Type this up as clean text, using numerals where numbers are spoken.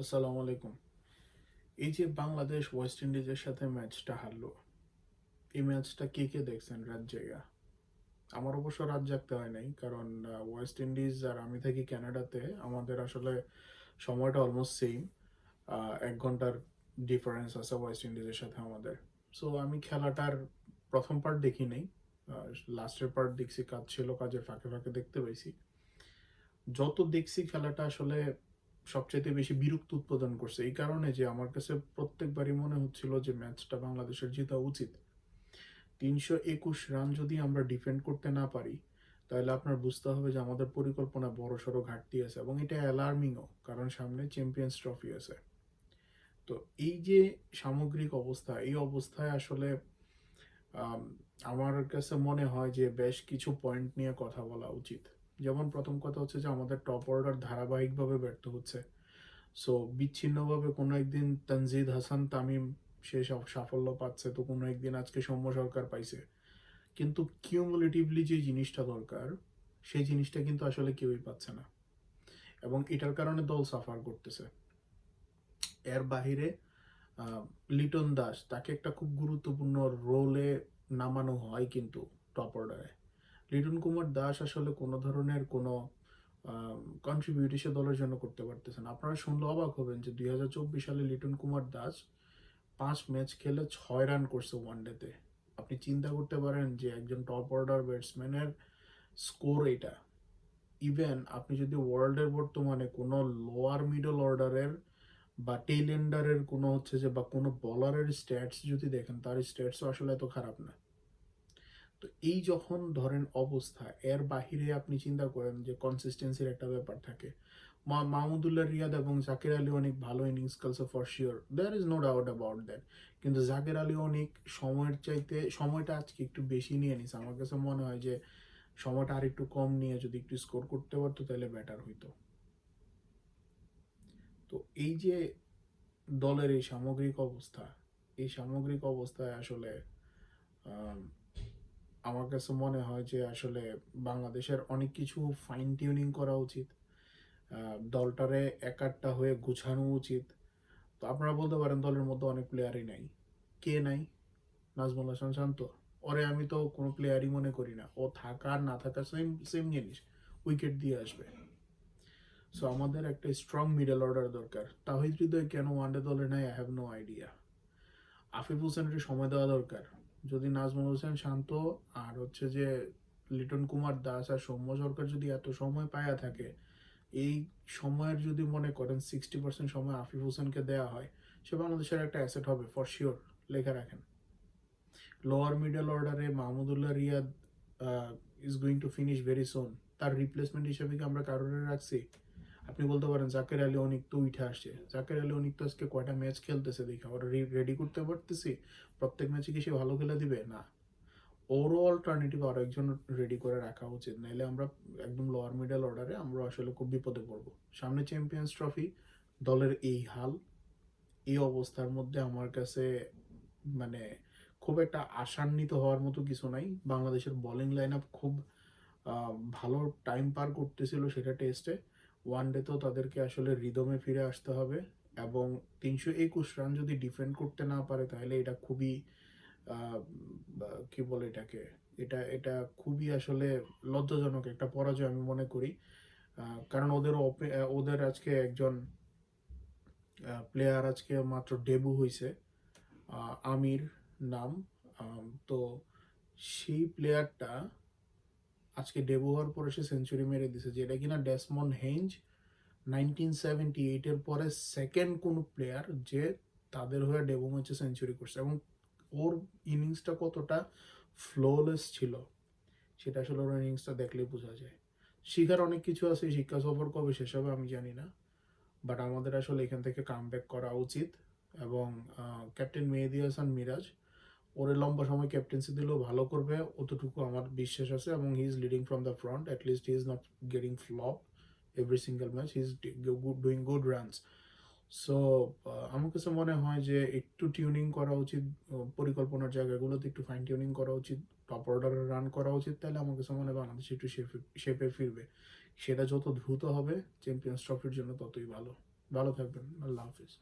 আসসালামু আলাইকুম। এই যে বাংলাদেশ ওয়েস্ট ইন্ডিজের সাথে ম্যাচটা হারলো, এই ম্যাচটা কে কে দেখছেন রাত জায়গা? আমার অবশ্য রাত জাগতে হয় নাই, কারণ ওয়েস্ট ইন্ডিজ আর আমি থাকি কানাডাতে। আমাদের আসলে সময়টা অলমোস্ট সেম। 1 ঘন্টার ডিফারেন্স আছে ওয়েস্ট ইন্ডিজের সাথে আমাদের। সো আমি খেলাটার প্রথম পার্ট দেখি নাই, লাস্টের পার্ট দেখছি। কাজ ছিল, কাজের ফাঁকে ফাঁকে দেখতে পাইছি। যত দেখছি খেলাটা আসলে সবচাইতে বেশি বিরক্ত উৎপাদন করছে এই কারণে যে আমার কাছে প্রত্যেকবারই মনে হচ্ছিল যে ম্যাচটা বাংলাদেশের জেতা উচিত। 321 রান যদি আমরা ডিফেন্ড করতে না পারি, তাহলে আপনার বুঝতে হবে যে আমাদের পরিকল্পনা বড়সড় ঘাটতি আছে, এবং এটা অ্যালার্মিংও, কারণ সামনে চ্যাম্পিয়ন্স ট্রফি আছে। তো এই যে সামগ্রিক অবস্থা, এই অবস্থায় আসলে আম, আমার কাছে মনে হয় যে বেশ কিছু পয়েন্ট নিয়ে কথা বলা উচিত। যেমন প্রথম কথা হচ্ছে যে আমাদের টপ অর্ডার ধারাবাহিকভাবে ব্যর্থ হচ্ছে। সো বিচ্ছিন্নভাবে কোনো একদিন তানজিদ হাসান তামিম সে সব সাফল্য পাচ্ছে, তো কোনো একদিন আজকে সৌম্য সরকার পাইছে। কিন্তু কিউমুলেটিভলি যে জিনিসটা দরকার, সেই জিনিসটা কিন্তু আসলে কেউই পাচ্ছে না, এবং এটার কারণে দল সাফার করতেছে। এর বাহিরে লিটন দাস, তাকে একটা খুব গুরুত্বপূর্ণ রোলে নামানো হয় কিন্তু টপ অর্ডারে। লিটন কুমার দাস আসলে কোনো ধরনের কোনো কন্ট্রিবিউট দলের জন্য করতে পারতেছেন। আপনারা শুনলে অবাক হবেন যে 2024 সালে লিটন কুমার দাস 5 ম্যাচ খেলে 6 রান করছে ওয়ানডেতে। আপনি চিন্তা করতে পারেন যে একজন টপ অর্ডার ব্যাটসম্যানের স্কোর এটা। ইভেন আপনি যদি ওয়ার্ল্ডের বর্তমানে কোনো লোয়ার মিডল অর্ডারের বা টেইল এন্ডারের কোনো হচ্ছে যে বা কোনো বলারের স্ট্যাটস যদি দেখেন, তার স্ট্যাটসও আসলে এত খারাপ না। তো এই যখন ধরেন অবস্থা, এর বাহিরে আপনি চিন্তা করেন যে কনসিস্টেন্সির একটা ব্যাপার থাকে। মাহমুদুল্লাহ রিয়াদ এবং জাকির আলী অনেক ভালো ইনিংস খেলছে, for sure, there is no doubt about that. কিন্তু জাকির আলী অনেক সময়ের চাইতে সময়টা আজকে একটু বেশি নিয়ে নিছে। আমার কাছে মনে হয় যে সময়টা আর একটু কম নিয়ে যদি একটু স্কোর করতে পারতো তাহলে বেটার হইতো। তো এই যে দলের এই সামগ্রিক অবস্থা, এই সামগ্রিক অবস্থায় আসলে আম, আমার কাছে মনে হয় যে আসলে বাংলাদেশের অনেক কিছু ফাইন টিউনিং করা উচিত। দলটারে একাট্টা হয়ে গুছানো উচিত। তো আপনারা বলতে পারেন দলের মধ্যে অনেক প্লেয়ারই নাই। কে নাই? নাজমুল হাসান শান্ত। ওরে আমি তো কোনো প্লেয়ারই মনে করি না। ও থাকা আর না থাকা সেম সেম জিনিস, উইকেট দিয়ে আসবে। সো আমাদের একটা স্ট্রং মিডল অর্ডার দরকার। তাহিদ হৃদয় কেন ওয়ানডে দলে নাই, I have no idea. Afif হোসেনের সময় দেওয়া দরকার। যদি নাজমুল হোসেন শান্ত আর হচ্ছে যে লিটন কুমার দাস আর সৌম্য সরকার যদি এত সময় পায়া থাকে, এই সময়ের যদি মনে করেন 60% সময় আফিফ হোসেনকে দেওয়া হয়, সে বাংলাদেশের একটা অ্যাসেট হবে ফর শিওর। লেখা রাখেন। লোয়ার মিডল অর্ডারে Mahmudullah Riyad is going to finish very soon. তার রিপ্লেসমেন্ট হিসেবে কি আমরা কারোর রাখছি? আপনি বলতে পারেন জাকের আলী অনেক তো উঠে আসছে। জাকের আলী অনেক তো আজকে কয়টা ম্যাচ খেলতেছে দেখা ওরা রেডি করতে পারতেছি। প্রত্যেক ম্যাচে কি সে ভালো খেলে দিবে? না। ওরও অল্টারনেটিভ আরো একজন রেডি করে রাখা উচিত, নাইলে আমরা একদম লোয়ার মিডল অর্ডারে আমরা আসলে খুব বিপদে পড়বো। সামনে চ্যাম্পিয়ন্স ট্রফি, দলের এই হাল, এই অবস্থার মধ্যে আমার কাছে মানে খুব একটা আশান্বিত হওয়ার মতো কিছু নাই। বাংলাদেশের বোলিং লাইন আপ খুব ভালো টাইম পার করতেছিল সেটা টেস্টে। ওয়ান ডেতেও তাদেরকে আসলে রিদমে ফিরে আসতে হবে, এবং 321 রান যদি ডিফেন্ড করতে না পারে তাহলে এটা খুবই আহ, কি বলে এটাকে, এটা এটা খুবই আসলে লজ্জাজনক একটা পরাজয় আমি মনে করি। কারণ ওদের আজকে একজন প্লেয়ার আজকে মাত্র ডেবু হয়েছে, আমির নাম। তো সেই প্লেয়ারটা আজকে ডেবু হওয়ার পরে সে সেঞ্চুরি মেরে দিছে, যেটা কিনা ডেসমন্ড হেঞ্জ 1978-এর পরে সেকেন্ড কোন প্লেয়ার যে তাদের হয়ে ডেবু ম্যাচে সেঞ্চুরি করছে। এবং ওর ইনিংসটা কতটা ফ্লোলেস ছিল সেটা আসলে ওর ইনিংসটা দেখলেই বোঝা যায়। শিখার অনেক কিছু আছে, শিক্ষা সফর কবে শেষ হবে আমি জানি না, বাট আমাদের আসলে এখান থেকে কাম ব্যাক করা উচিত। এবং ক্যাপ্টেন মেহেদী হাসান মিরাজ, ওরে লম্বা সময় ক্যাপ্টেন্সি দিলেও ভালো করবে, অতটুকু আমার বিশ্বাস আছে। এবং he is leading from the front, at least he is not getting flop every single match, he is doing good runs. So আমার কাছে মনে হয় যে একটু টিউনিং করা উচিত, পরিকল্পনার জায়গাগুলোতে একটু ফাইন টিউনিং করা উচিত, টপ অর্ডারে রান করা উচিত। তাহলে আমার কাছে মনে হয় বাংলাদেশ একটু শেপে ফিরবে। সেটা যত দ্রুত হবে চ্যাম্পিয়ন্স ট্রফির জন্য ততই ভালো। ভালো থাকবেন। আল্লাহ হাফিজ।